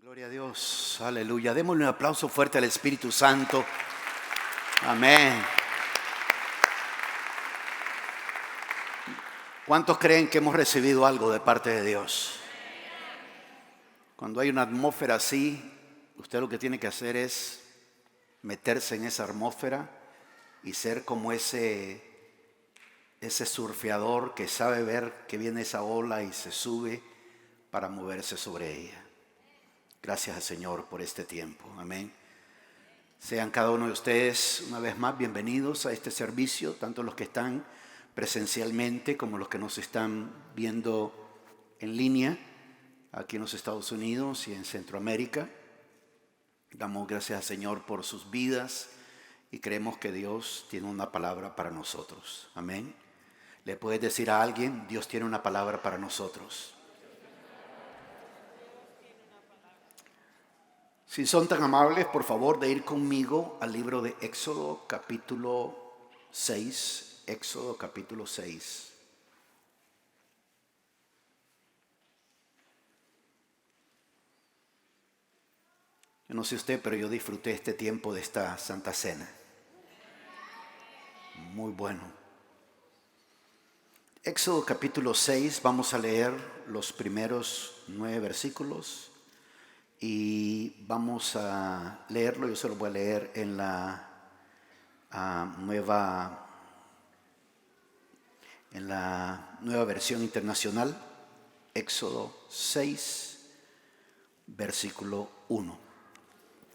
Gloria a Dios, aleluya. Démosle un aplauso fuerte al Espíritu Santo. Amén. ¿Cuántos creen que hemos recibido algo de parte de Dios? Cuando hay una atmósfera así, usted lo que tiene que hacer es meterse en esa atmósfera y ser como ese surfeador que sabe ver que viene esa ola y se sube para moverse sobre ella. Gracias al Señor por este tiempo. Amén. Sean cada uno de ustedes una vez más bienvenidos a este servicio, tanto los que están presencialmente como los que nos están viendo en línea aquí en los Estados Unidos y en Centroamérica. Damos gracias al Señor por sus vidas y creemos que Dios tiene una palabra para nosotros. Amén. Le puedes decir a alguien: Dios tiene una palabra para nosotros. Si son tan amables, por favor, de ir conmigo al libro de Éxodo capítulo 6. Éxodo capítulo 6. Yo no sé usted, pero yo disfruté este tiempo de esta Santa Cena. Muy bueno. Éxodo capítulo 6, vamos a leer los primeros 9 versículos. Y vamos a leerlo, yo se lo voy a leer en la nueva versión internacional. Éxodo 6, versículo 1.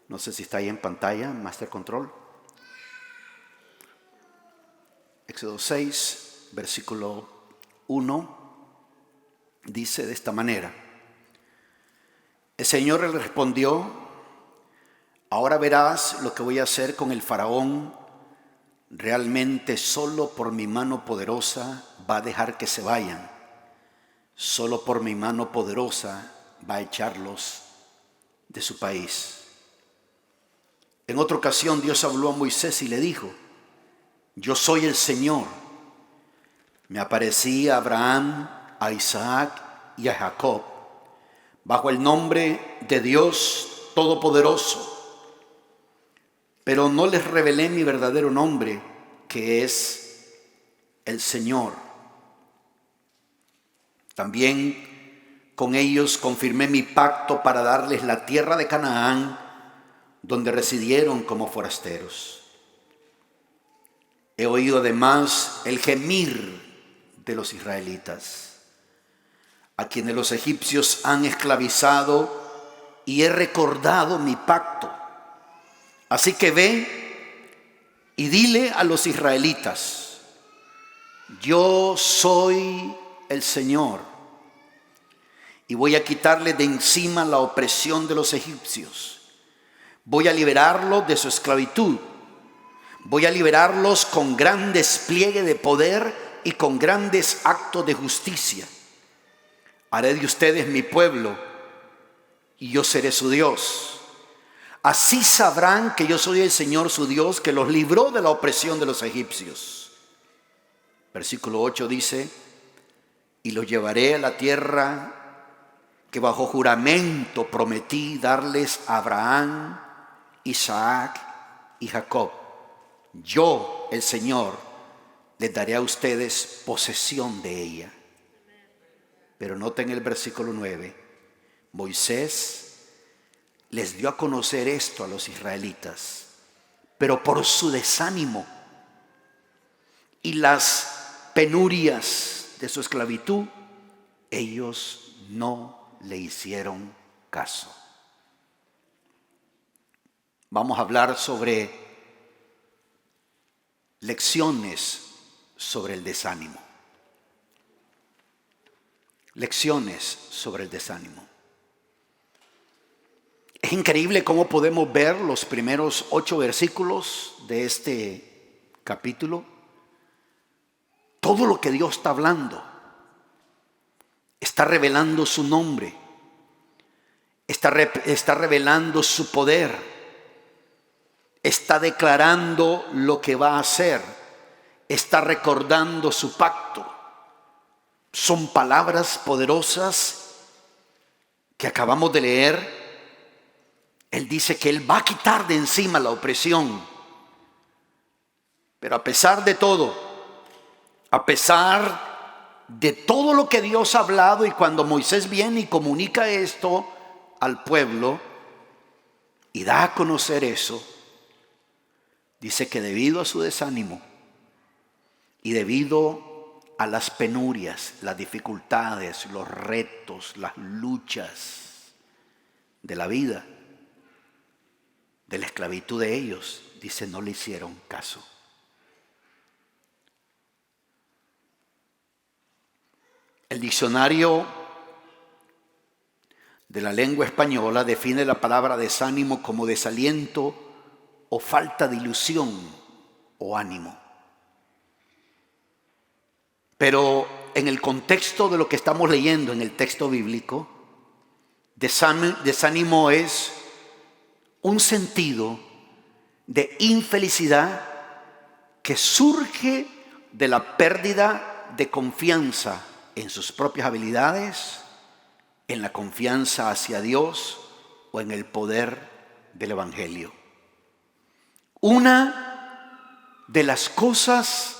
No sé si está ahí en pantalla, Master Control. Éxodo 6, versículo 1, dice de esta manera: el Señor le respondió: ahora verás lo que voy a hacer con el faraón. Realmente solo por mi mano poderosa va a dejar que se vayan. Solo por mi mano poderosa va a echarlos de su país. En otra ocasión Dios habló a Moisés y le dijo: yo soy el Señor. Me aparecí a Abraham, a Isaac y a Jacob bajo el nombre de Dios Todopoderoso, pero no les revelé mi verdadero nombre, que es el Señor. También con ellos confirmé mi pacto para darles la tierra de Canaán, donde residieron como forasteros. He oído además el gemir de los israelitas, a quienes los egipcios han esclavizado, y he recordado mi pacto. Así que ve y dile a los israelitas: yo soy el Señor, y voy a quitarles de encima la opresión de los egipcios. Voy a liberarlos de su esclavitud. Voy a liberarlos con gran despliegue de poder y con grandes actos de justicia. Haré de ustedes mi pueblo y yo seré su Dios. Así sabrán que yo soy el Señor su Dios, que los libró de la opresión de los egipcios. Versículo 8 dice: y los llevaré a la tierra que bajo juramento prometí darles a Abraham, Isaac y Jacob. Yo, el Señor, les daré a ustedes posesión de ella. Pero noten el versículo 9. Moisés les dio a conocer esto a los israelitas, pero por su desánimo y las penurias de su esclavitud, ellos no le hicieron caso. Vamos a hablar sobre lecciones sobre el desánimo. Lecciones sobre el desánimo. Es increíble cómo podemos ver los primeros 8 versículos de este capítulo. Todo lo que Dios está hablando. Está revelando su nombre. Está revelando su poder. Está declarando lo que va a hacer. Está recordando su pacto. Son palabras poderosas que acabamos de leer Él dice que Él va a quitar de encima la opresión. Pero a pesar de todo, a pesar de todo lo que Dios ha hablado, y cuando Moisés viene y comunica esto al pueblo y da a conocer eso, dice que debido a su desánimo y debido a las penurias, las dificultades, los retos, las luchas de la vida, de la esclavitud de ellos, dice, no le hicieron caso. El diccionario de la lengua española define la palabra desánimo como desaliento o falta de ilusión o ánimo. Pero en el contexto de lo que estamos leyendo en el texto bíblico, desánimo es un sentido de infelicidad que surge de la pérdida de confianza en sus propias habilidades, en la confianza hacia Dios o en el poder del Evangelio. Una de las cosas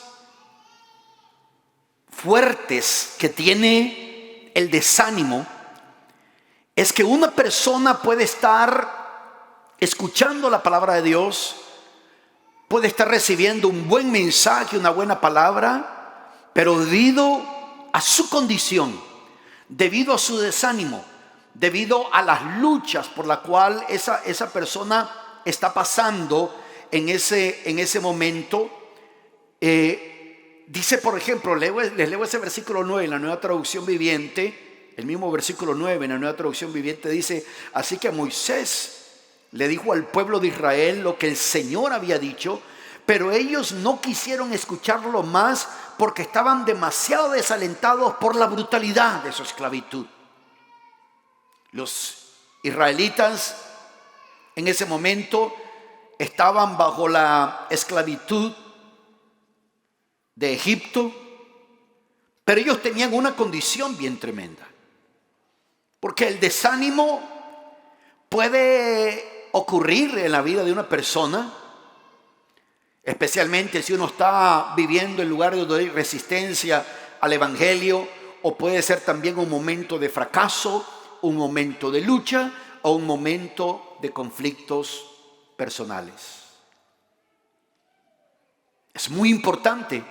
fuertes que tiene el desánimo es que una persona puede estar escuchando la palabra de Dios, puede estar recibiendo un buen mensaje, una buena palabra, pero debido a su condición, debido a su desánimo, debido a las luchas por la cual esa persona está pasando en ese momento, dice, por ejemplo, les leo ese versículo 9 en la Nueva Traducción Viviente. El mismo versículo 9 en la Nueva Traducción Viviente dice: así que Moisés le dijo al pueblo de Israel lo que el Señor había dicho, pero ellos no quisieron escucharlo más porque estaban demasiado desalentados por la brutalidad de su esclavitud. Los israelitas en ese momento estaban bajo la esclavitud de Egipto, pero ellos tenían una condición bien tremenda, porque el desánimo puede ocurrir en la vida de una persona, especialmente si uno está viviendo en lugares donde hay resistencia al Evangelio, o puede ser también un momento de fracaso, un momento de lucha o un momento de conflictos personales. Es muy importante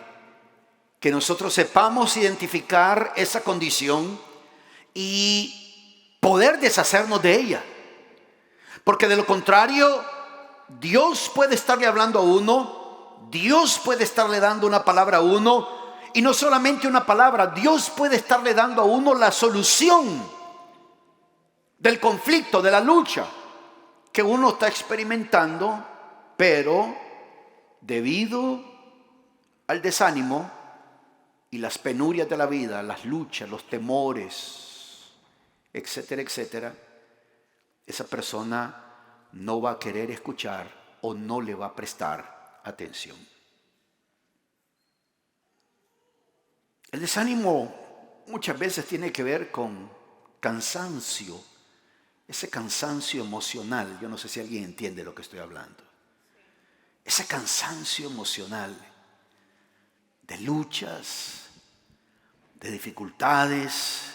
que nosotros sepamos identificar esa condición y poder deshacernos de ella, porque de lo contrario, Dios puede estarle hablando a uno, Dios puede estarle dando una palabra a uno, y no solamente una palabra, Dios puede estarle dando a uno la solución del conflicto, de la lucha que uno está experimentando, pero debido al desánimo y las penurias de la vida, las luchas, los temores, etcétera, etcétera, esa persona no va a querer escuchar o no le va a prestar atención. El desánimo muchas veces tiene que ver con cansancio, ese cansancio emocional. Yo no sé si alguien entiende lo que estoy hablando. Ese cansancio emocional de luchas, de dificultades,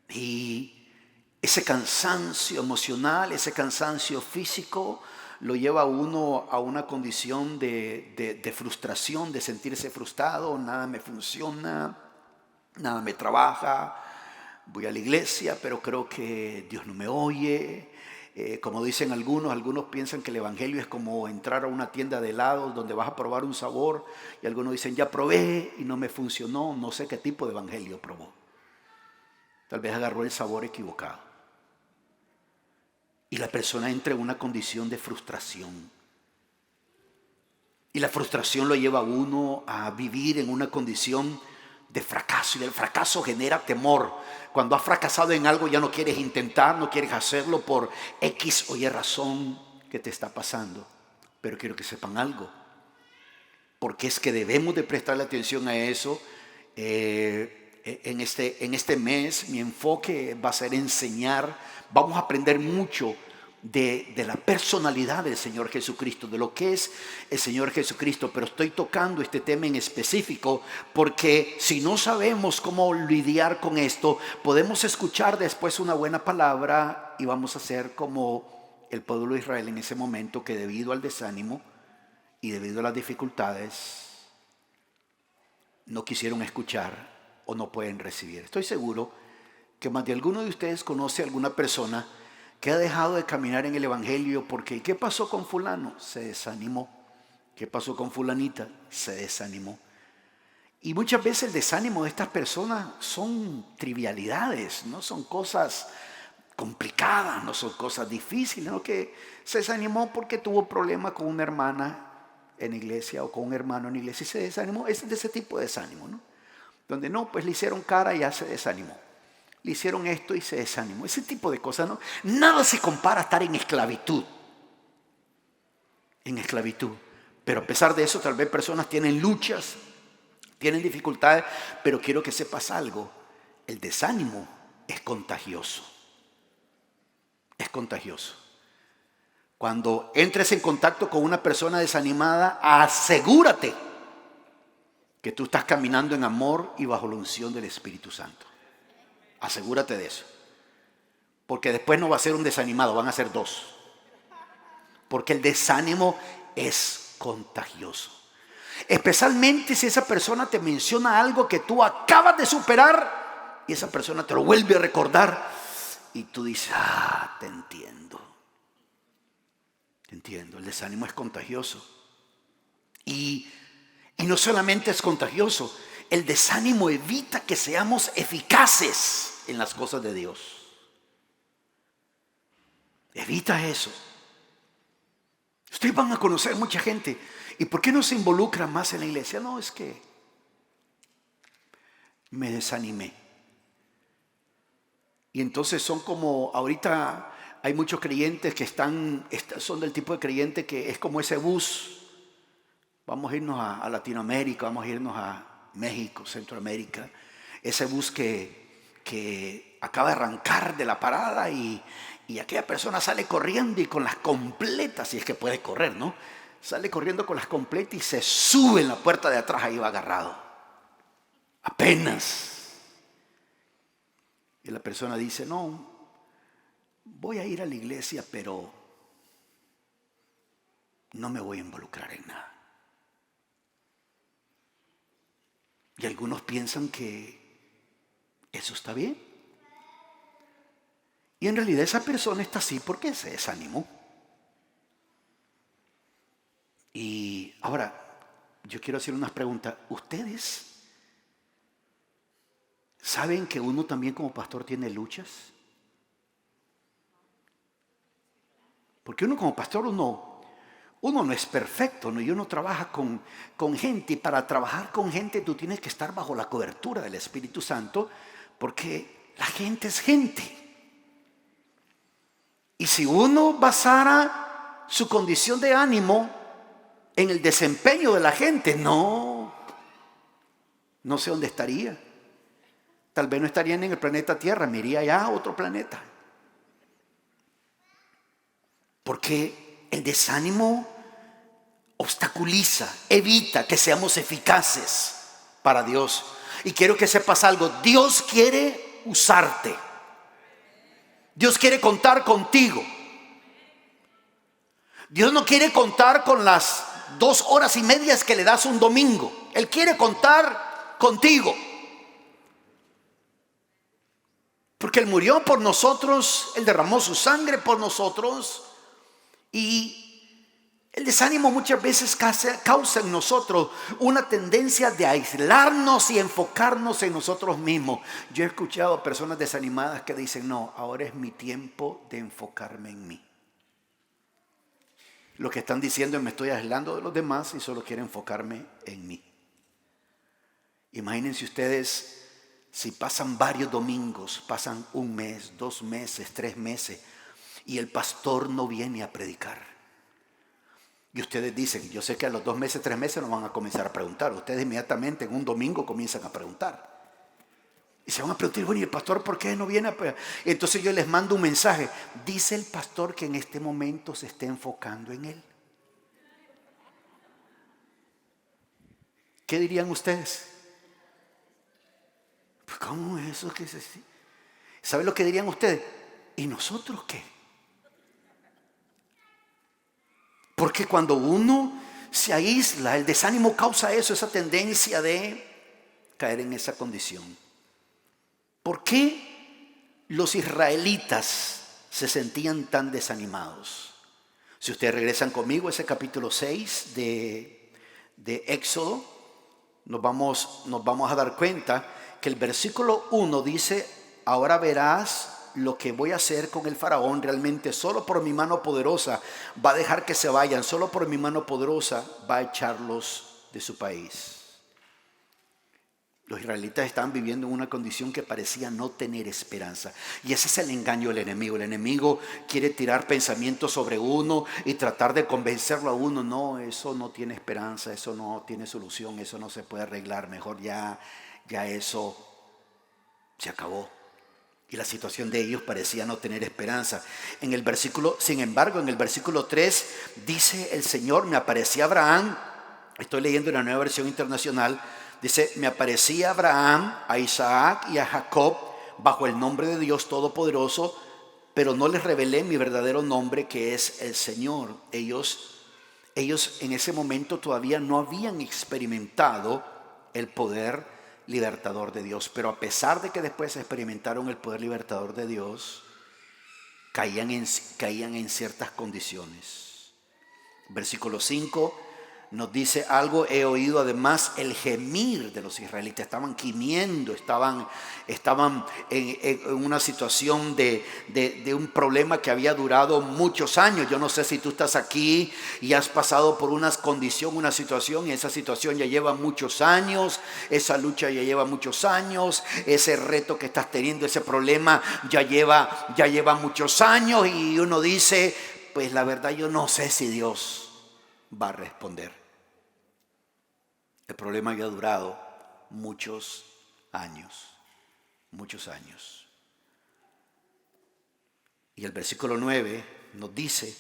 y ese cansancio emocional, ese cansancio físico lo lleva a uno a una condición de frustración, de sentirse frustrado. Nada me funciona, nada me trabaja. Voy a la iglesia, pero creo que Dios no me oye. Como dicen algunos piensan que el evangelio es como entrar a una tienda de helados donde vas a probar un sabor, y algunos dicen, ya probé y no me funcionó, no sé qué tipo de evangelio probó. Tal vez agarró el sabor equivocado. Y la persona entra en una condición de frustración. Y la frustración lo lleva a uno a vivir en una condición de fracaso. Y el fracaso genera temor. Cuando has fracasado en algo ya no quieres intentar, no quieres hacerlo por X o Y razón que te está pasando. Pero quiero que sepan algo, porque es que debemos de prestarle atención a eso. En este mes mi enfoque va a ser enseñar. Vamos a aprender mucho de la personalidad del Señor Jesucristo, de lo que es el Señor Jesucristo, pero estoy tocando este tema en específico porque si no sabemos cómo lidiar con esto, podemos escuchar después una buena palabra y vamos a ser como el pueblo de Israel en ese momento, que debido al desánimo y debido a las dificultades no quisieron escuchar o no pueden recibir. Estoy seguro que más de alguno de ustedes conoce a alguna persona que ha dejado de caminar en el Evangelio porque ¿qué pasó con fulano? Se desanimó. ¿Qué pasó con fulanita? Se desanimó. Y muchas veces el desánimo de estas personas son trivialidades, no son cosas complicadas, no son cosas difíciles, no, que se desanimó porque tuvo problemas con una hermana en la iglesia o con un hermano en la iglesia y se desanimó. Es de ese tipo de desánimo, ¿no? Donde no, pues le hicieron cara y ya se desanimó. Le hicieron esto y se desanimó. Ese tipo de cosas, ¿no? Nada se compara a estar en esclavitud. En esclavitud. Pero a pesar de eso, tal vez personas tienen luchas, tienen dificultades, pero quiero que sepas algo. El desánimo es contagioso. Es contagioso. Cuando entres en contacto con una persona desanimada, asegúrate que tú estás caminando en amor y bajo la unción del Espíritu Santo. Asegúrate de eso. Porque después no va a ser un desanimado, van a ser dos. Porque el desánimo es contagioso. Especialmente si esa persona te menciona algo que tú acabas de superar y esa persona te lo vuelve a recordar y tú dices, te entiendo. Te entiendo, el desánimo es contagioso. Y no solamente es contagioso, el desánimo evita que seamos eficaces en las cosas de Dios. Evita eso. Ustedes van a conocer mucha gente. ¿Y por qué no se involucra más en la iglesia? No, es que me desanimé. Y entonces son como, ahorita hay muchos creyentes que son del tipo de creyente que es como ese bus. Vamos a irnos a Latinoamérica, vamos a irnos a México, Centroamérica. Ese bus que acaba de arrancar de la parada y aquella persona sale corriendo y con las completas, si es que puede correr, ¿no? Sale corriendo con las completas y se sube en la puerta de atrás, ahí va agarrado. Apenas. Y la persona dice, no, voy a ir a la iglesia, pero no me voy a involucrar en nada. Y algunos piensan que eso está bien. Y en realidad esa persona está así porque se desanimó. Y ahora, yo quiero hacer unas preguntas. ¿Ustedes saben que uno también como pastor tiene luchas? Porque uno como pastor, uno no es perfecto, ¿no? Y uno trabaja con gente. Y para trabajar con gente tú tienes que estar bajo la cobertura del Espíritu Santo, porque la gente es gente. Y si uno basara su condición de ánimo en el desempeño de la gente, no sé dónde estaría. Tal vez no estarían en el planeta Tierra, me iría ya a otro planeta. Porque el desánimo obstaculiza, evita que seamos eficaces para Dios. Y quiero que sepas algo, Dios quiere usarte. Dios quiere contar contigo. Dios no quiere contar con las 2 horas y media que le das un domingo. Él quiere contar contigo. Porque Él murió por nosotros, Él derramó su sangre por nosotros. Y el desánimo muchas veces causa en nosotros una tendencia de aislarnos y enfocarnos en nosotros mismos. Yo he escuchado a personas desanimadas que dicen, no, ahora es mi tiempo de enfocarme en mí. Lo que están diciendo es me estoy aislando de los demás y solo quiero enfocarme en mí. Imagínense ustedes si pasan varios domingos, pasan 1 mes, 2 meses, 3 meses y el pastor no viene a predicar. Y ustedes dicen, yo sé que a los 2 meses, 3 meses no van a comenzar a preguntar. Ustedes inmediatamente en un domingo comienzan a preguntar. Y se van a preguntar, bueno, ¿y el pastor por qué no viene? Entonces yo les mando un mensaje. Dice el pastor que en este momento se está enfocando en él. ¿Qué dirían ustedes? Pues ¿cómo es eso? ¿Qué es así? ¿Saben lo que dirían ustedes? ¿Y nosotros qué? Porque cuando uno se aísla, el desánimo causa eso, esa tendencia de caer en esa condición. ¿Por qué los israelitas se sentían tan desanimados? Si ustedes regresan conmigo a ese capítulo 6 de Éxodo, nos vamos a dar cuenta que el versículo 1 dice: ahora verás lo que voy a hacer con el faraón. Realmente solo por mi mano poderosa va a dejar que se vayan, solo por mi mano poderosa va a echarlos de su país. Los israelitas estaban viviendo en una condición que parecía no tener esperanza. Y ese es el engaño del enemigo. El enemigo quiere tirar pensamientos sobre uno y tratar de convencerlo a uno. No, eso no tiene esperanza, eso no tiene solución, eso no se puede arreglar. Mejor ya eso se acabó. Y la situación de ellos parecía no tener esperanza. Sin embargo, en el versículo 3 dice el Señor: me aparecía Abraham. Estoy leyendo la Nueva Versión Internacional. Dice: me aparecía Abraham, a Isaac y a Jacob bajo el nombre de Dios Todopoderoso, pero no les revelé mi verdadero nombre, que es el Señor. Ellos en ese momento todavía no habían experimentado el poder libertador de Dios. Pero a pesar de que después experimentaron el poder libertador de Dios, caían en ciertas condiciones. Versículo 5 nos dice algo: he oído además el gemir de los israelitas. Estaban gimiendo, estaban en una situación de un problema que había durado muchos años. Yo no sé si tú estás aquí y has pasado por una condición, una situación, y esa situación ya lleva muchos años, esa lucha ya lleva muchos años, ese reto que estás teniendo, ese problema ya lleva muchos años, y uno dice: pues la verdad yo no sé si Dios va a responder. El problema había durado muchos años. Y el versículo 9 nos dice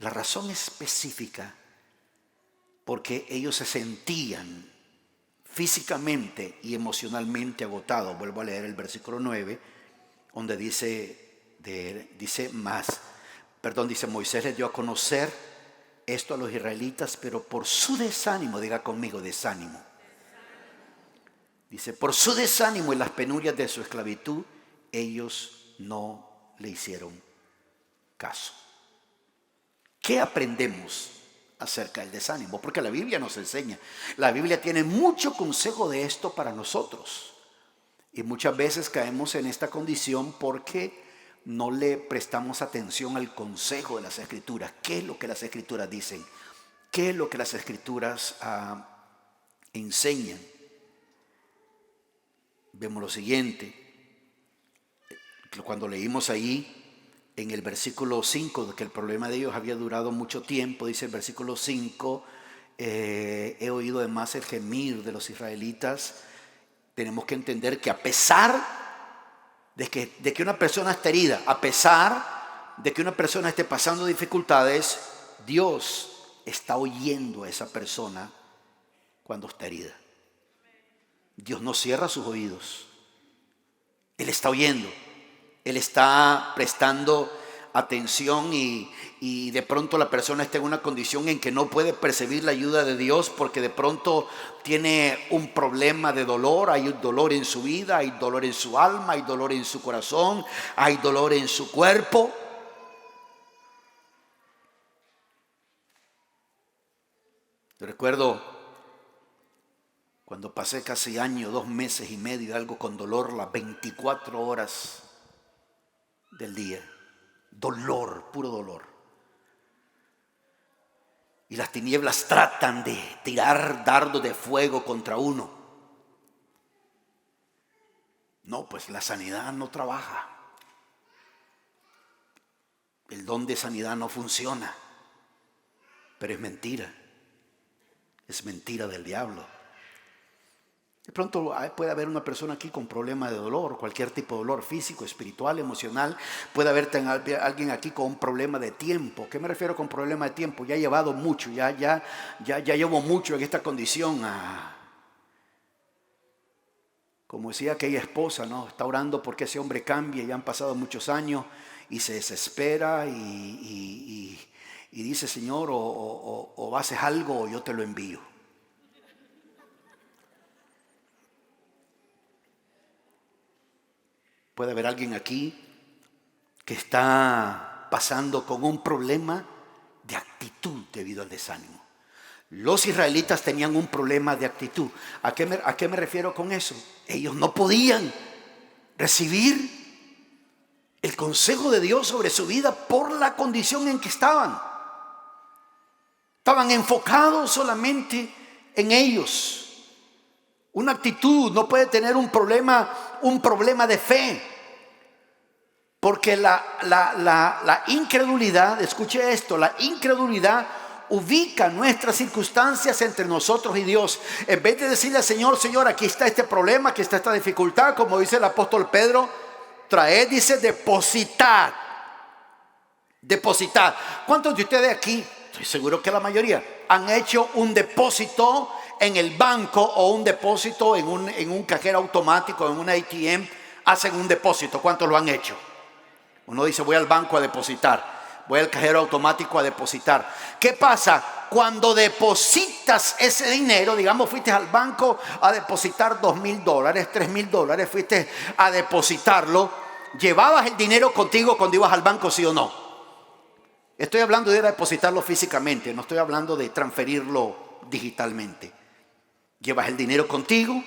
la razón específica porque ellos se sentían físicamente y emocionalmente agotados. Vuelvo a leer el versículo 9, donde dice Moisés les dio a conocer esto a los israelitas, pero por su desánimo, diga conmigo, desánimo. Dice: por su desánimo y las penurias de su esclavitud, ellos no le hicieron caso. ¿Qué aprendemos acerca del desánimo? Porque la Biblia nos enseña. La Biblia tiene mucho consejo de esto para nosotros. Y muchas veces caemos en esta condición porque no le prestamos atención al consejo de las Escrituras. ¿Qué es lo que las Escrituras dicen? ¿Qué es lo que las Escrituras enseñan? Vemos lo siguiente. Cuando leímos ahí en el versículo 5 de que el problema de ellos había durado mucho tiempo, dice el versículo 5: he oído además el gemir de los israelitas. Tenemos que entender que a pesar de que una persona esté herida, a pesar de que una persona esté pasando dificultades, Dios está oyendo a esa persona cuando está herida. Dios no cierra sus oídos. Él está oyendo. Él está prestando atención, y de pronto la persona está en una condición en que no puede percibir la ayuda de Dios porque de pronto tiene un problema de dolor. Hay un dolor en su vida, hay dolor en su alma, hay dolor en su corazón, hay dolor en su cuerpo. Yo recuerdo cuando pasé casi año, 2 meses y medio, algo con dolor las 24 horas del día. Dolor, puro dolor. Y las tinieblas tratan de tirar dardos de fuego contra uno. No, pues la sanidad no trabaja. El don de sanidad no funciona. Pero es mentira. Es mentira del diablo. De pronto puede haber una persona aquí con problema de dolor, cualquier tipo de dolor físico, espiritual, emocional. Puede haber alguien aquí con un problema de tiempo. ¿Qué me refiero con problema de tiempo? Ya he llevado mucho, ya llevo mucho en esta condición. Como decía aquella esposa, ¿no? Está orando porque ese hombre cambie, ya han pasado muchos años y se desespera y dice: Señor, o haces algo o yo te lo envío. Puede haber alguien aquí que está pasando con un problema de actitud debido al desánimo. Los israelitas tenían un problema de actitud. ¿A qué me refiero con eso? Ellos no podían recibir el consejo de Dios sobre su vida por la condición en que estaban. Estaban enfocados solamente en ellos. Una actitud no puede tener un problema de fe. Porque la incredulidad, escuche esto, la incredulidad ubica nuestras circunstancias entre nosotros y Dios. En vez de decirle al Señor: Señor, aquí está este problema, aquí está esta dificultad, como dice el apóstol Pedro, traed, dice, depositad. ¿Cuántos de ustedes aquí, estoy seguro que la mayoría, han hecho un depósito en el banco o un depósito en un cajero automático, en un ATM? Hacen un depósito. ¿Cuántos lo han hecho? Uno dice: voy al banco a depositar, voy al cajero automático a depositar. ¿Qué pasa? Cuando depositas ese dinero, digamos, fuiste al banco a depositar $2,000, $3,000, fuiste a depositarlo, ¿llevabas el dinero contigo cuando ibas al banco, sí o no? Estoy hablando de depositarlo físicamente, no estoy hablando de transferirlo digitalmente. Llevas el dinero contigo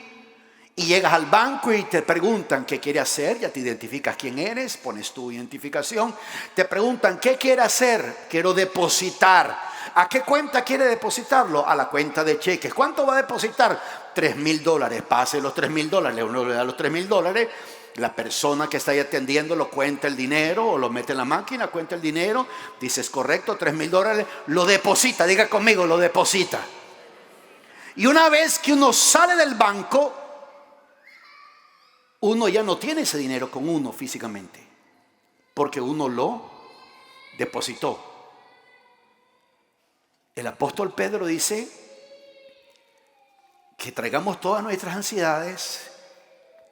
y llegas al banco y te preguntan qué quiere hacer. Ya te identificas quién eres, pones tu identificación. Te preguntan: ¿qué quiere hacer? Quiero depositar. ¿A qué cuenta quiere depositarlo? A la cuenta de cheques. ¿Cuánto va a depositar? $3,000. Pase los $3,000. Uno le da los $3,000. La persona que está ahí atendiendo lo cuenta el dinero, o lo mete en la máquina, cuenta el dinero. Dices: correcto, $3,000. Lo deposita. Diga conmigo: lo deposita. Y una vez que uno sale del banco, uno ya no tiene ese dinero con uno físicamente, porque uno lo depositó. El apóstol Pedro dice que traigamos todas nuestras ansiedades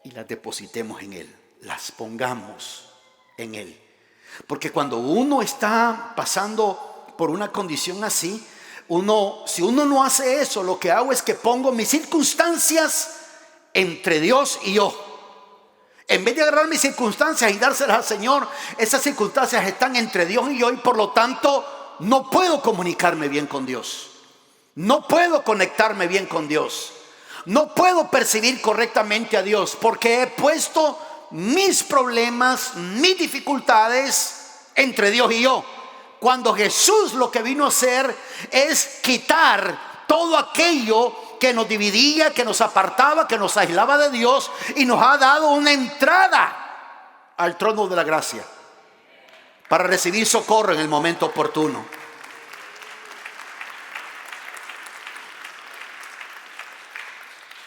y las depositemos en Él, las pongamos en Él. Porque cuando uno está pasando por una condición así, si uno no hace eso, lo que hago es que pongo mis circunstancias entre Dios y yo. En vez de agarrar mis circunstancias y dárselas al Señor, esas circunstancias están entre Dios y yo, y por lo tanto no puedo comunicarme bien con Dios. No puedo conectarme bien con Dios. No puedo percibir correctamente a Dios, porque he puesto mis problemas, mis dificultades entre Dios y yo. Cuando Jesús lo que vino a hacer es quitar todo aquello que nos dividía, que nos apartaba, que nos aislaba de Dios, y nos ha dado una entrada al trono de la gracia para recibir socorro en el momento oportuno.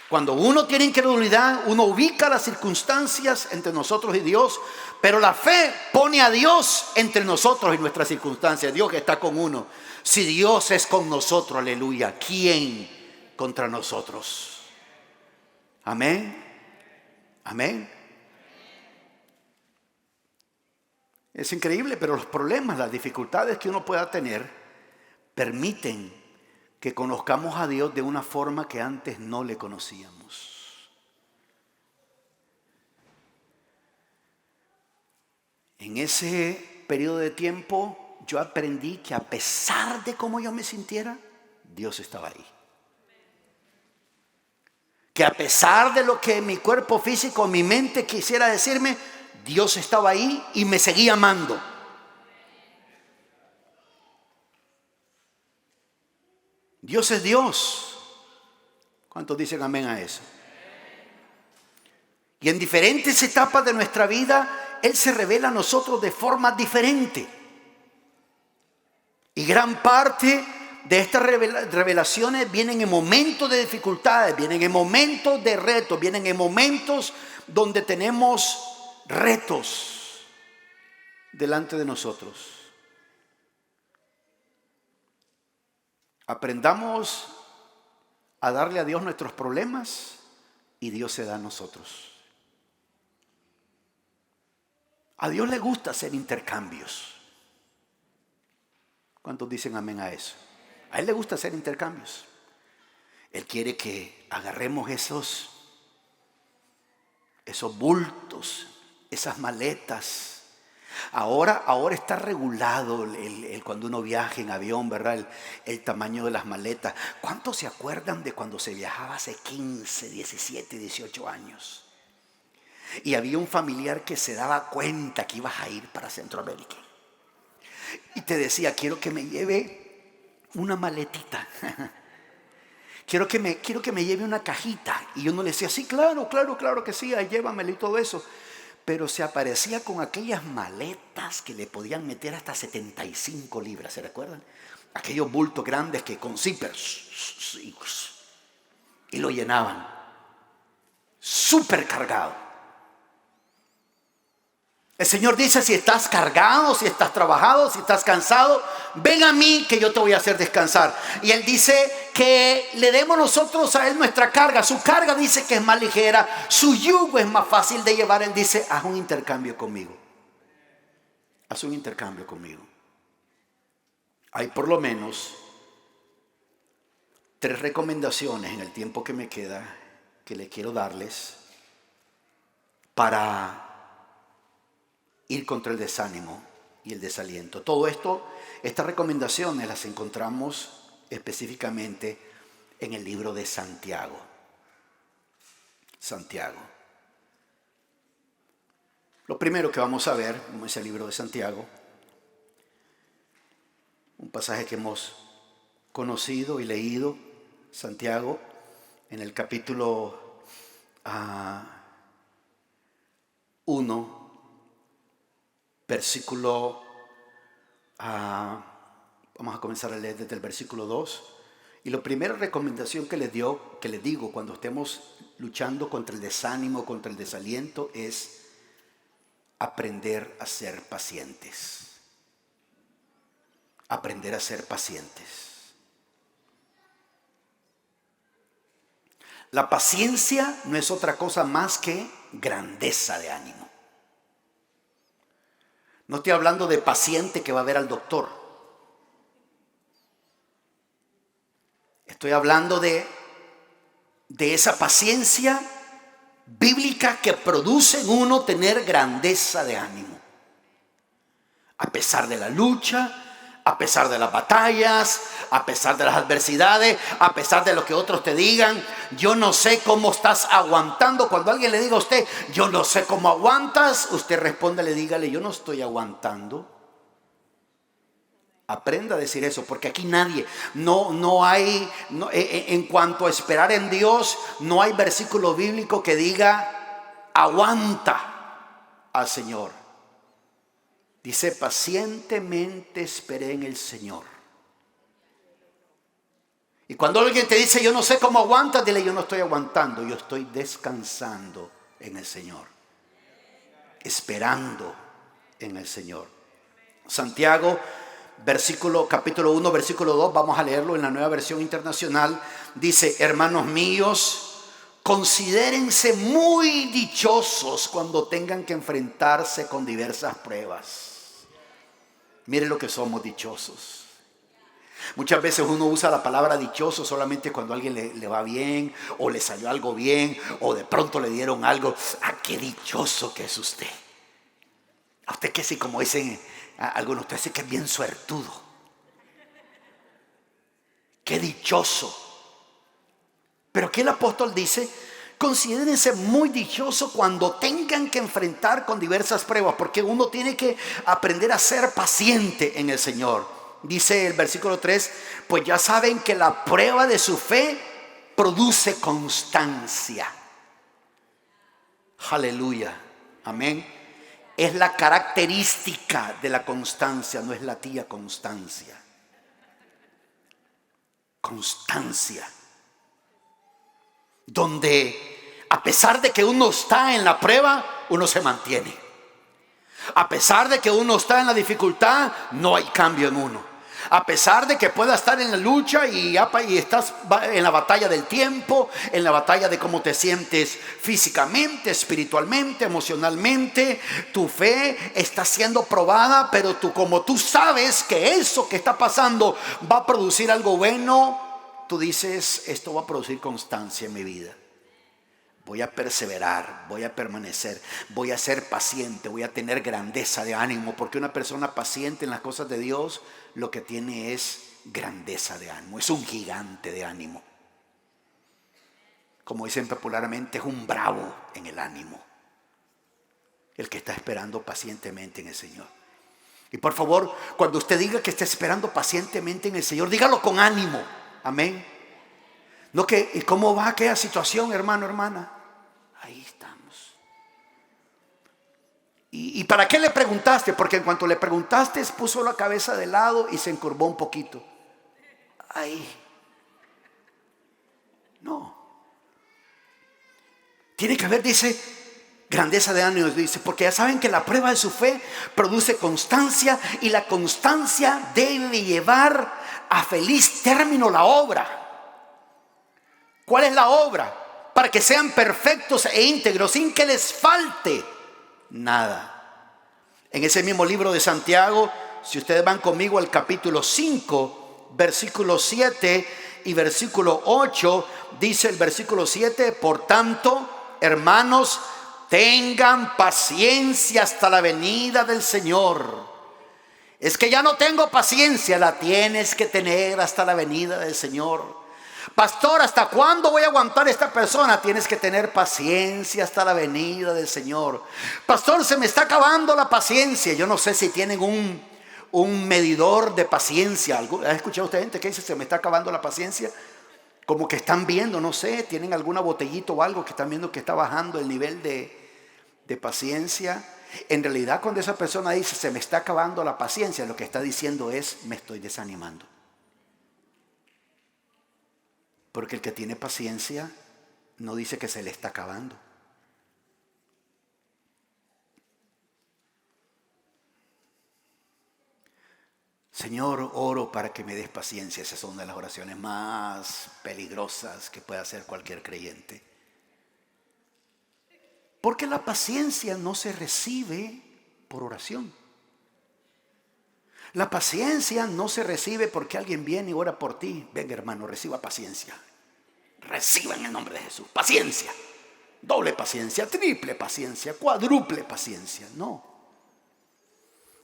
Cuando uno tiene incredulidad, uno ubica las circunstancias entre nosotros y Dios, pero la fe pone a Dios entre nosotros y nuestras circunstancias. Dios está con uno. Si Dios es con nosotros, aleluya, ¿quién contra nosotros? Amén. Amén. Es increíble, pero los problemas, las dificultades que uno pueda tener permiten que conozcamos a Dios de una forma que antes no le conocíamos. En ese periodo de tiempo yo aprendí que a pesar de cómo yo me sintiera, Dios estaba ahí. Que a pesar de lo que mi cuerpo físico, mi mente quisiera decirme, Dios estaba ahí y me seguía amando. Dios es Dios. ¿Cuántos dicen amén a eso? Y en diferentes etapas de nuestra vida, Él se revela a nosotros de forma diferente. Y gran parte de estas revelaciones vienen en momentos de dificultades, vienen en momentos de retos, vienen en momentos donde tenemos retos delante de nosotros. Aprendamos a darle a Dios nuestros problemas y Dios se da a nosotros. A Dios le gusta hacer intercambios. ¿Cuántos dicen amén a eso? A Él le gusta hacer intercambios. Él quiere que agarremos esos bultos, esas maletas. Ahora está regulado cuando uno viaja en avión, ¿verdad? El tamaño de las maletas. ¿Cuántos se acuerdan de cuando se viajaba hace 15, 17, 18 años? Y había un familiar que se daba cuenta que ibas a ir para Centroamérica. Y te decía, quiero que me lleve una maletita. Quiero que me lleve una cajita. Y uno le decía, sí, claro que sí, ahí llévamelo y todo eso. Pero se aparecía con aquellas maletas que le podían meter hasta 75 libras, ¿se recuerdan? Aquellos bultos grandes que con zippers y lo llenaban. Súper cargado. El Señor dice, si estás cargado, si estás trabajado, si estás cansado, ven a mí que yo te voy a hacer descansar. Y Él dice que le demos nosotros a Él nuestra carga. Su carga dice que es más ligera, su yugo es más fácil de llevar. Él dice, haz un intercambio conmigo. Haz un intercambio conmigo. Hay por lo menos 3 recomendaciones en el tiempo que me queda que le quiero darles para ir contra el desánimo y el desaliento. Todo esto, estas recomendaciones las encontramos específicamente en el libro de Santiago. Santiago. Lo primero que vamos a ver, como es el libro de Santiago, un pasaje que hemos conocido y leído, Santiago, en el capítulo 1, versículo, vamos a comenzar a leer desde el versículo 2. Y la primera recomendación que les digo cuando estemos luchando contra el desánimo, contra el desaliento, es aprender a ser pacientes. Aprender a ser pacientes. La paciencia no es otra cosa más que grandeza de ánimo. No estoy hablando de paciente que va a ver al doctor. Estoy hablando de esa paciencia bíblica que produce en uno tener grandeza de ánimo. A pesar de la lucha, a pesar de las batallas, a pesar de las adversidades, a pesar de lo que otros te digan, yo no sé cómo estás aguantando. Cuando alguien le diga a usted, yo no sé cómo aguantas, usted respóndale, dígale, yo no estoy aguantando. Aprenda a decir eso, porque aquí nadie, no hay, en cuanto a esperar en Dios, no hay versículo bíblico que diga, aguanta al Señor. Dice, pacientemente esperé en el Señor. Y cuando alguien te dice, yo no sé cómo aguantas, dile, yo no estoy aguantando, yo estoy descansando en el Señor. Esperando en el Señor. Santiago, capítulo 1, versículo 2, vamos a leerlo en la Nueva Versión Internacional. Dice, hermanos míos, considérense muy dichosos cuando tengan que enfrentarse con diversas pruebas. Miren lo que somos dichosos. Muchas veces uno usa la palabra dichoso solamente cuando a alguien le va bien, o le salió algo bien, o de pronto le dieron algo. ¡Qué dichoso que es usted! A usted que sí, como dicen algunos, usted sí que es bien suertudo. ¡Qué dichoso! Pero aquí el apóstol dice, considérense muy dichosos cuando tengan que enfrentar con diversas pruebas, porque uno tiene que aprender a ser paciente en el Señor. Dice el versículo 3, pues ya saben que la prueba de su fe produce constancia. Aleluya, amén. Es la característica de la constancia, no es la tía constancia. constancia, donde a pesar de que uno está en la prueba, uno se mantiene. A pesar de que uno está en la dificultad, no hay cambio en uno. A pesar de que pueda estar en la lucha y estás en la batalla del tiempo, en la batalla de cómo te sientes físicamente, espiritualmente, emocionalmente, tu fe está siendo probada, pero como tú sabes que eso que está pasando va a producir algo bueno, tú dices, esto va a producir constancia en mi vida. Voy a perseverar, voy a permanecer, voy a ser paciente, voy a tener grandeza de ánimo, porque una persona paciente en las cosas de Dios lo que tiene es grandeza de ánimo, es un gigante de ánimo. Como dicen popularmente, es un bravo en el ánimo, el que está esperando pacientemente en el Señor. Y por favor, cuando usted diga que está esperando pacientemente en el Señor, dígalo con ánimo, amén. No que, ¿y cómo va aquella situación, hermano, hermana? Ahí estamos. ¿Y para qué le preguntaste? Porque en cuanto le preguntaste, puso la cabeza de lado y se encorvó un poquito. Ahí. No. Tiene que haber, dice, grandeza de ánimo, dice, porque ya saben que la prueba de su fe produce constancia y la constancia debe llevar a feliz término la obra. ¿Cuál es la obra? Para que sean perfectos e íntegros, sin que les falte nada. En ese mismo libro de Santiago, si ustedes van conmigo al capítulo 5, versículo 7 y versículo 8, dice el versículo 7, por tanto, hermanos, tengan paciencia hasta la venida del Señor. Es que ya no tengo paciencia, la tienes que tener hasta la venida del Señor. Pastor, ¿hasta cuándo voy a aguantar a esta persona? Tienes que tener paciencia hasta la venida del Señor. Pastor, se me está acabando la paciencia. Yo no sé si tienen un medidor de paciencia. ¿Ha escuchado usted gente que dice se me está acabando la paciencia? Como que están viendo, no sé, tienen alguna botellita o algo que están viendo que está bajando el nivel de paciencia. En realidad, cuando esa persona dice se me está acabando la paciencia, lo que está diciendo es me estoy desanimando. Porque el que tiene paciencia no dice que se le está acabando. Señor, oro para que me des paciencia. Esas son una de las oraciones más peligrosas que puede hacer cualquier creyente. Porque la paciencia no se recibe por oración. La paciencia no se recibe porque alguien viene y ora por ti. Venga, hermano, reciba paciencia. Reciba en el nombre de Jesús paciencia. Doble paciencia, triple paciencia, cuádruple paciencia. No.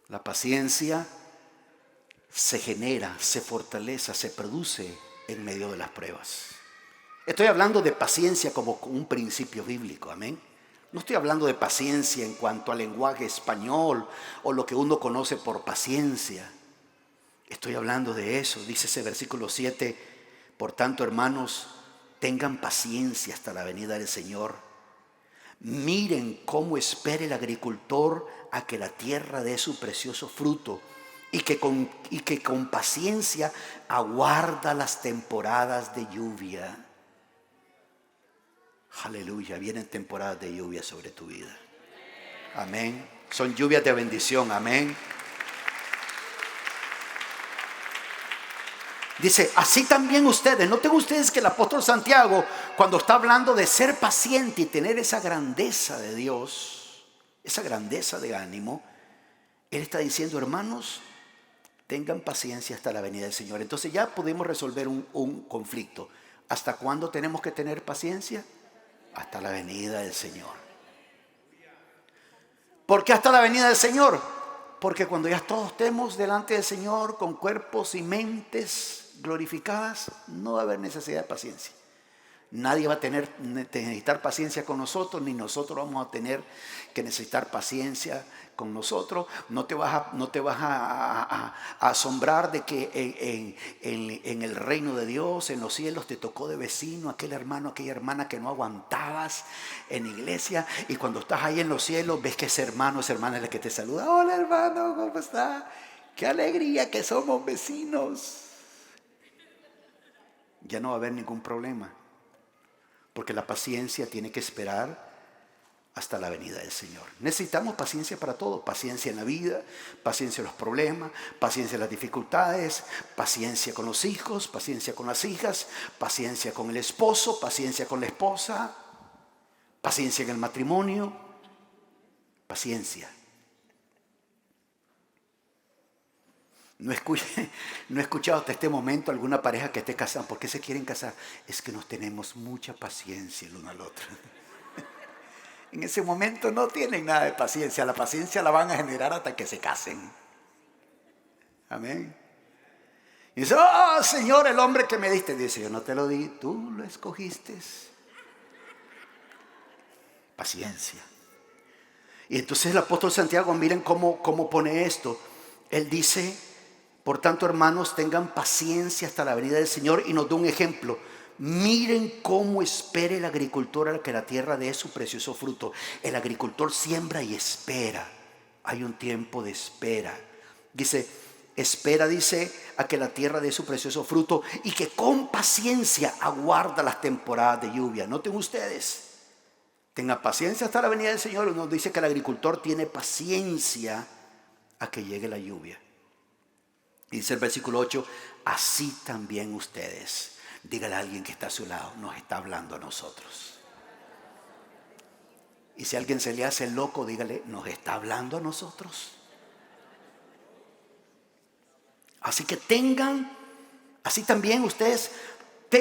La paciencia se genera, se fortalece, se produce en medio de las pruebas. Estoy hablando de paciencia como un principio bíblico, amén. No estoy hablando de paciencia en cuanto al lenguaje español o lo que uno conoce por paciencia. Estoy hablando de eso. Dice ese versículo 7, por tanto, hermanos, tengan paciencia hasta la venida del Señor. Miren cómo espera el agricultor a que la tierra dé su precioso fruto y que con paciencia aguarda las temporadas de lluvia. Aleluya, vienen temporadas de lluvia sobre tu vida. Amén. Son lluvias de bendición, amén. Dice, así también ustedes. Noten ustedes que el apóstol Santiago, cuando está hablando de ser paciente y tener esa grandeza de Dios, esa grandeza de ánimo, él está diciendo, hermanos, tengan paciencia hasta la venida del Señor. Entonces ya podemos resolver un conflicto. ¿Hasta cuándo tenemos que tener paciencia? Hasta la venida del Señor. ¿Por qué hasta la venida del Señor? Porque cuando ya todos estemos delante del Señor con cuerpos y mentes glorificadas, no va a haber necesidad de paciencia. Nadie va a necesitar paciencia con nosotros, ni nosotros vamos a tener que necesitar paciencia con nosotros. No te vas a asombrar de que en el reino de Dios, en los cielos, te tocó de vecino aquel hermano, aquella hermana que no aguantabas en iglesia, y cuando estás ahí en los cielos ves que ese hermano, esa hermana es la que te saluda. Hola, hermano, ¿cómo está? Qué alegría que somos vecinos. ya no va a haber ningún problema. Porque la paciencia tiene que esperar hasta la venida del Señor. Necesitamos paciencia para todo. Paciencia en la vida, paciencia en los problemas, paciencia en las dificultades, paciencia con los hijos, paciencia con las hijas, paciencia con el esposo, paciencia con la esposa, paciencia en el matrimonio. Paciencia. No he escuchado hasta este momento alguna pareja que esté casada. ¿Por qué se quieren casar? Es que nos tenemos mucha paciencia el uno al otro. En ese momento no tienen nada de paciencia. La paciencia la van a generar hasta que se casen. Amén. Y dice, oh Señor, el hombre que me diste. Dice, yo no te lo di, tú lo escogiste. Paciencia. Y entonces el apóstol Santiago, miren cómo pone esto. Él dice, por tanto, hermanos, tengan paciencia hasta la venida del Señor, y nos da un ejemplo. Miren cómo espera el agricultor a que la tierra dé su precioso fruto. El agricultor siembra y espera. Hay un tiempo de espera. Dice, espera, dice, a que la tierra dé su precioso fruto, y que con paciencia aguarda las temporadas de lluvia. Noten ustedes, tengan paciencia hasta la venida del Señor. Nos dice que el agricultor tiene paciencia a que llegue la lluvia. Dice el versículo 8, así también ustedes. Dígale a alguien que está a su lado, nos está hablando a nosotros. Y si a alguien se le hace loco, dígale, nos está hablando a nosotros. Así que así también ustedes,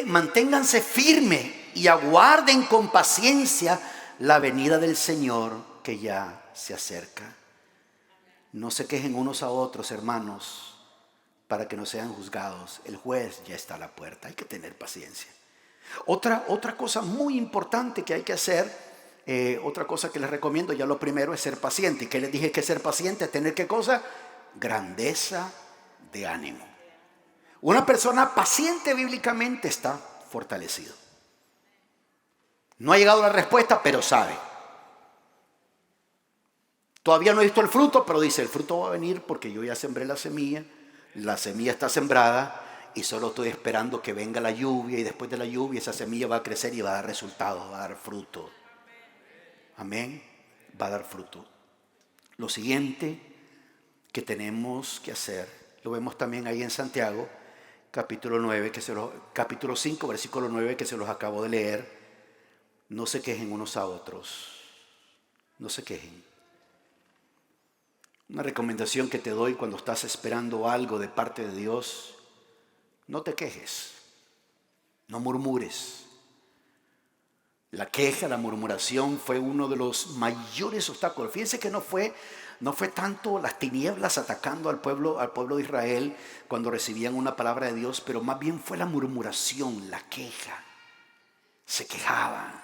manténganse firmes y aguarden con paciencia la venida del Señor, que ya se acerca. No se quejen unos a otros, hermanos, para que no sean juzgados. El juez ya está a la puerta. Hay que tener paciencia. Otra cosa muy importante que hay que hacer, otra cosa que les recomiendo, ya lo primero es ser paciente. ¿Y qué les dije que ser paciente? ¿Tener qué cosa? Grandeza de ánimo. Una persona paciente bíblicamente está fortalecido. No ha llegado la respuesta, pero sabe. Todavía no he visto el fruto, pero dice, el fruto va a venir porque yo ya sembré la semilla. La semilla está sembrada y solo estoy esperando que venga la lluvia, y después de la lluvia esa semilla va a crecer y va a dar resultados, va a dar fruto. Amén. Va a dar fruto. Lo siguiente que tenemos que hacer, lo vemos también ahí en Santiago, capítulo 5, versículo 9, que se los acabo de leer. No se quejen unos a otros. No se quejen. Una recomendación que te doy cuando estás esperando algo de parte de Dios: no te quejes, no murmures. La queja, la murmuración fue uno de los mayores obstáculos. Fíjense que no fue tanto las tinieblas atacando al pueblo de Israel cuando recibían una palabra de Dios, pero más bien fue la murmuración, la queja. Se quejaban,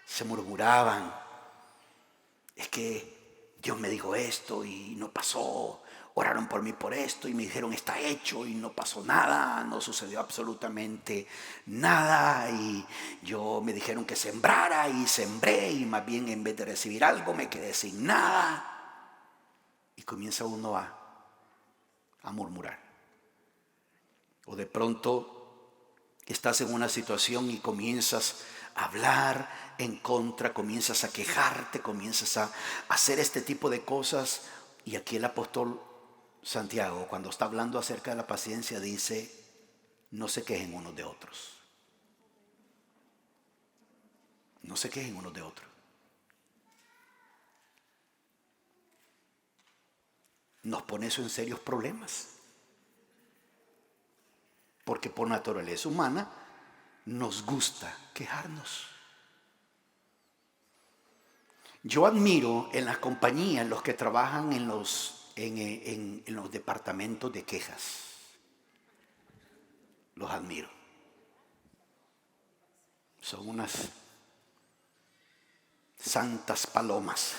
se murmuraban. Es que Dios me dijo esto y no pasó. Oraron por mí por esto y me dijeron está hecho y no pasó nada, no sucedió absolutamente nada. Y me dijeron que sembrara y sembré, y más bien en vez de recibir algo me quedé sin nada. Y comienza uno a murmurar. O de pronto estás en una situación y comienzas a hablar en contra, comienzas a quejarte, comienzas a hacer este tipo de cosas. Y aquí el apóstol Santiago, cuando está hablando acerca de la paciencia, dice, no se quejen unos de otros. No se quejen unos de otros. Nos pone eso en serios problemas. Porque por naturaleza humana nos gusta quejarnos. Yo admiro en las compañías los que trabajan en los departamentos de quejas. Los admiro. Son unas santas palomas.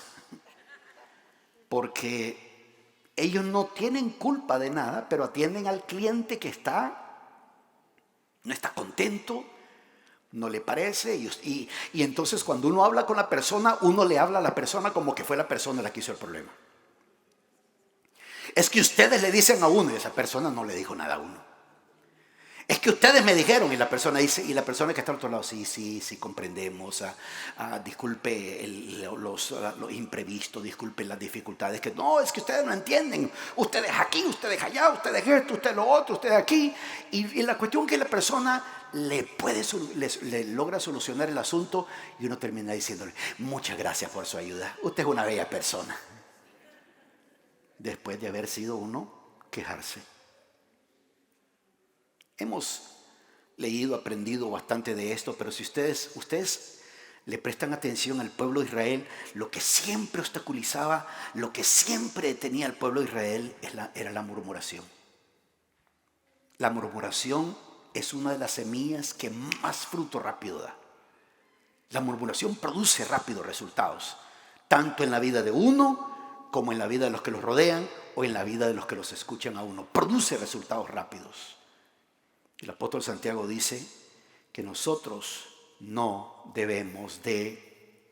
Porque ellos no tienen culpa de nada, pero atienden al cliente que no está contento, no le parece. Y entonces cuando uno habla con la persona, uno le habla a la persona como que fue la persona la que hizo el problema. Es que ustedes le dicen a uno y esa persona no le dijo nada a uno. Es que ustedes me dijeron, y la persona dice, y la persona que está al otro lado, sí, comprendemos, disculpe los imprevistos, disculpe las dificultades, que no, es que ustedes no entienden, ustedes aquí, ustedes allá, ustedes esto, ustedes lo otro, ustedes aquí, y la cuestión que la persona le logra solucionar el asunto, y uno termina diciéndole, muchas gracias por su ayuda, usted es una bella persona, después de haber sido uno quejarse. Hemos leído, aprendido bastante de esto, pero si ustedes le prestan atención al pueblo de Israel, lo que siempre obstaculizaba, lo que siempre detenía al pueblo de Israel era la murmuración. La murmuración es una de las semillas que más fruto rápido da. La murmuración produce rápidos resultados, tanto en la vida de uno como en la vida de los que los rodean o en la vida de los que los escuchan a uno. Produce resultados rápidos. El apóstol Santiago dice que nosotros no debemos de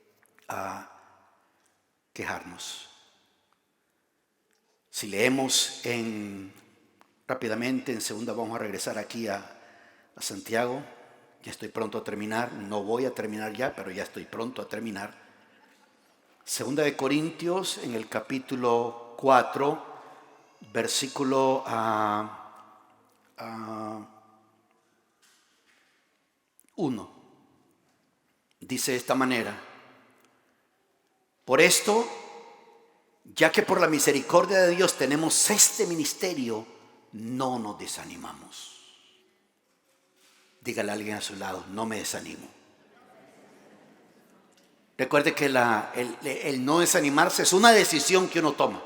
quejarnos. Si leemos rápidamente, en segunda vamos a regresar aquí a Santiago. Ya estoy pronto a terminar, no voy a terminar ya, pero ya estoy pronto a terminar. Segunda de Corintios, en el capítulo 4, versículo 1, dice de esta manera: por esto, ya que por la misericordia de Dios tenemos este ministerio, no nos desanimamos. Dígale a alguien a su lado, no me desanimo. Recuerde que el no desanimarse es una decisión que uno toma.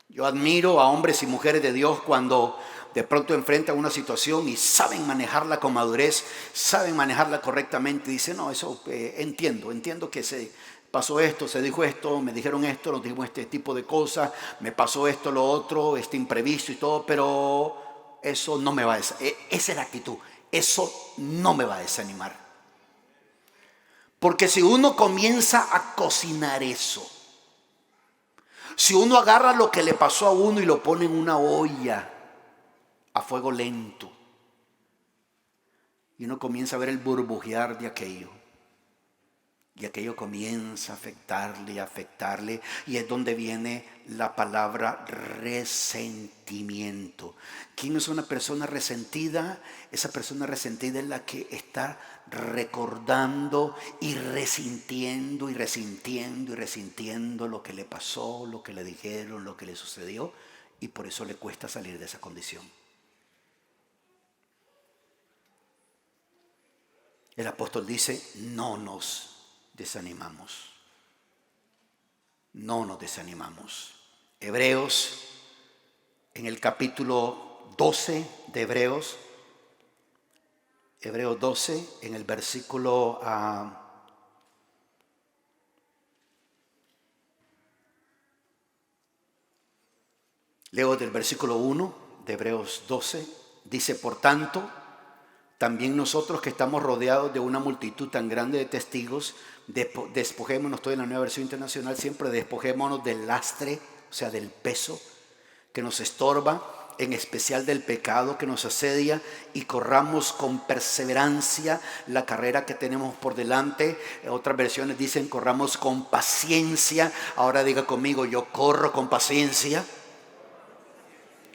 Yo admiro a hombres y mujeres de Dios cuando de pronto enfrentan una situación y saben manejarla con madurez, saben manejarla correctamente. Dicen, no, eso entiendo que se pasó esto, se dijo esto, me dijeron esto, nos dijimos este tipo de cosas, me pasó esto, lo otro, este imprevisto y todo, pero eso no me va a desanimar. Esa es la actitud, eso no me va a desanimar. Porque si uno comienza a cocinar eso, si uno agarra lo que le pasó a uno y lo pone en una olla a fuego lento, y uno comienza a ver el burbujear de aquello, y aquello comienza a afectarle, y es donde viene la palabra resentimiento. ¿Quién es una persona resentida? Esa persona resentida es la que está recordando y resintiendo lo que le pasó, lo que le dijeron, lo que le sucedió, y por eso le cuesta salir de esa condición. El apóstol dice, no nos desanimamos. No nos desanimamos. Hebreos, en el capítulo 12 de Hebreos 12, en el versículo leo del versículo 1 de Hebreos 12, dice, por tanto, también nosotros que estamos rodeados de una multitud tan grande de testigos, despojémonos, estoy en la Nueva Versión Internacional, siempre despojémonos del lastre, o sea, del peso que nos estorba, en especial del pecado que nos asedia, y corramos con perseverancia la carrera que tenemos por delante. Otras versiones dicen corramos con paciencia. Ahora diga conmigo, yo corro con paciencia.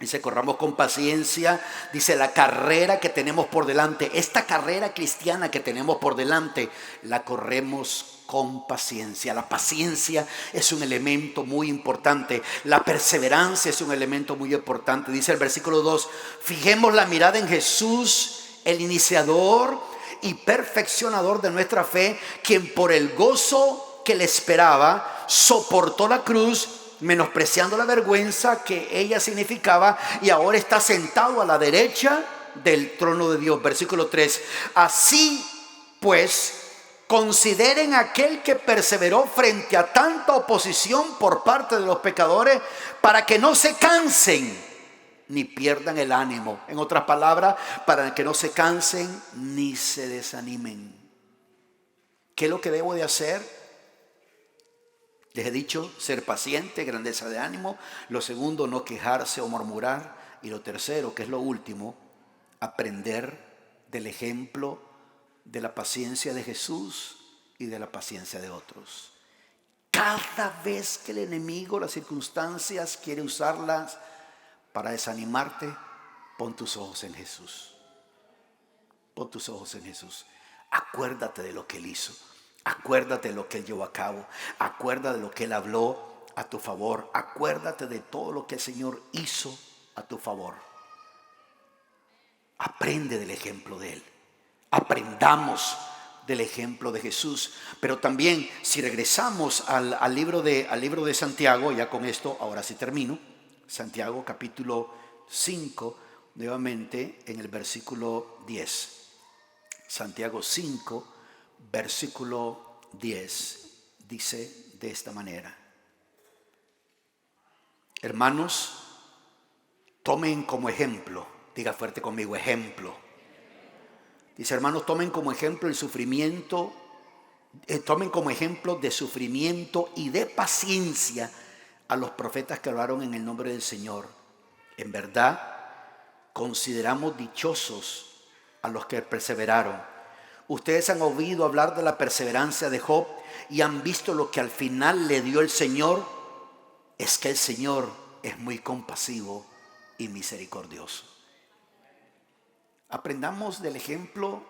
Dice, corramos con paciencia, dice, la carrera que tenemos por delante. Esta carrera cristiana que tenemos por delante, la corremos con paciencia. La paciencia es un elemento muy importante. La perseverancia es un elemento muy importante. Dice el versículo 2, fijemos la mirada en Jesús, el iniciador y perfeccionador de nuestra fe, quien por el gozo que le esperaba, soportó la cruz, menospreciando la vergüenza que ella significaba, y ahora está sentado a la derecha del trono de Dios. Versículo 3, así pues, consideren aquel que perseveró frente a tanta oposición por parte de los pecadores, para que no se cansen ni pierdan el ánimo. En otras palabras, para que no se cansen ni se desanimen. ¿Qué es lo que debo de hacer? Les he dicho, ser paciente, grandeza de ánimo. Lo segundo, no quejarse o murmurar. Y lo tercero, que es lo último, aprender del ejemplo de la paciencia de Jesús y de la paciencia de otros. Cada vez que el enemigo, las circunstancias, quiere usarlas para desanimarte, pon tus ojos en Jesús. Pon tus ojos en Jesús. Acuérdate de lo que Él hizo. Acuérdate de lo que Él llevó a cabo. Acuérdate de lo que Él habló a tu favor. Acuérdate de todo lo que el Señor hizo a tu favor. Aprende del ejemplo de Él. Aprendamos del ejemplo de Jesús. Pero también, si regresamos al libro de Santiago, ya con esto, ahora sí termino. Santiago capítulo 5, nuevamente en el versículo 10. Santiago 5, versículo 10, dice de esta manera: hermanos, tomen como ejemplo, diga fuerte conmigo, ejemplo. Dice, hermanos, tomen como ejemplo el sufrimiento, tomen como ejemplo de sufrimiento y de paciencia a los profetas que hablaron en el nombre del Señor. En verdad, consideramos dichosos a los que perseveraron. Ustedes han oído hablar de la perseverancia de Job y han visto lo que al final le dio el Señor. Es que el Señor es muy compasivo y misericordioso. Aprendamos del ejemplo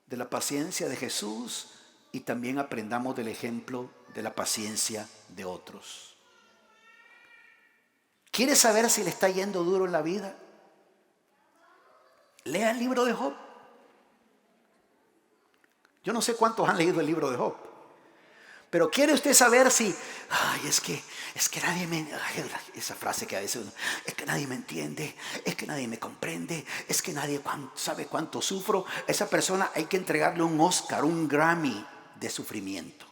de la paciencia de Jesús y también aprendamos del ejemplo de la paciencia de otros. ¿Quieres saber si le está yendo duro en la vida? Lea el libro de Job. Yo no sé cuántos han leído el libro de Job, pero ¿quiere usted saber si, es que nadie me, esa frase que a veces uno, es que nadie me entiende, es que nadie me comprende, es que nadie sabe cuánto sufro? Esa persona hay que entregarle un Oscar, un Grammy de sufrimiento.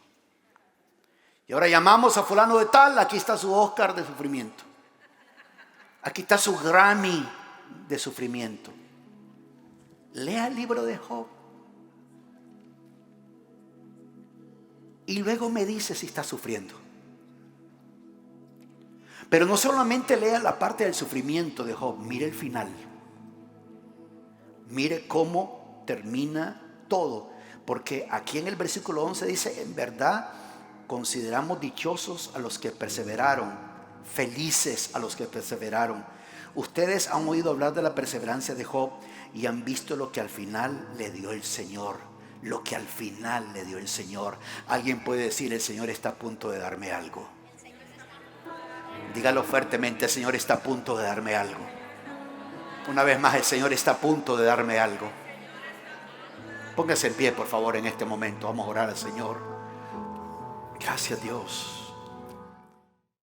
Y ahora llamamos a fulano de tal, aquí está su Oscar de sufrimiento. Aquí está su Grammy de sufrimiento. Lea el libro de Job. Y luego me dice si está sufriendo. Pero no solamente lea la parte del sufrimiento de Job, mire el final. Mire cómo termina todo. Porque aquí en el versículo 11 dice, en verdad consideramos dichosos a los que perseveraron, felices a los que perseveraron. Ustedes han oído hablar de la perseverancia de Job y han visto lo que al final le dio el Señor. Lo que al final le dio el Señor. Alguien puede decir, el Señor está a punto de darme algo. Dígalo fuertemente, el Señor está a punto de darme algo. Una vez más, el Señor está a punto de darme algo. Póngase en pie, por favor, en este momento. Vamos a orar al Señor. Gracias, Dios.